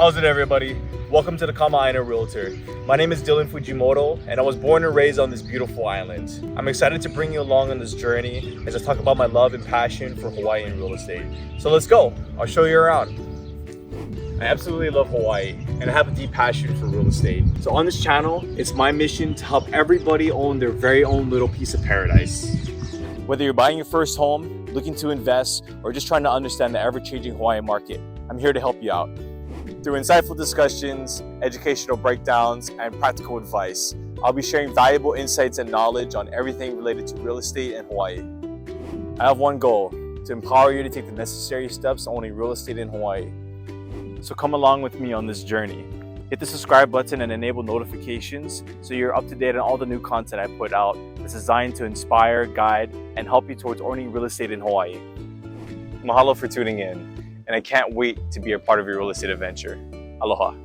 How's it, everybody? Welcome to the Kama'āina Realtor. My name is Dylan Fujimoto, and I was born and raised on this beautiful island. I'm excited to bring you along on this journey as I talk about my love and passion for Hawaiian real estate. So let's go. I'll show you around. I absolutely love Hawaii, and I have a deep passion for real estate. So on this channel, it's my mission to help everybody own their very own little piece of paradise. Whether you're buying your first home, looking to invest, or just trying to understand the ever-changing Hawaiian market, I'm here to help you out. Through insightful discussions, educational breakdowns, and practical advice, I'll be sharing valuable insights and knowledge on everything related to real estate in Hawaii. I have one goal: to empower you to take the necessary steps owning real estate in Hawaii. So come along with me on this journey. Hit the subscribe button and enable notifications so you're up to date on all the new content I put out that's designed to inspire, guide, and help you towards owning real estate in Hawaii. Mahalo for tuning in, and I can't wait to be a part of your real estate adventure. Aloha.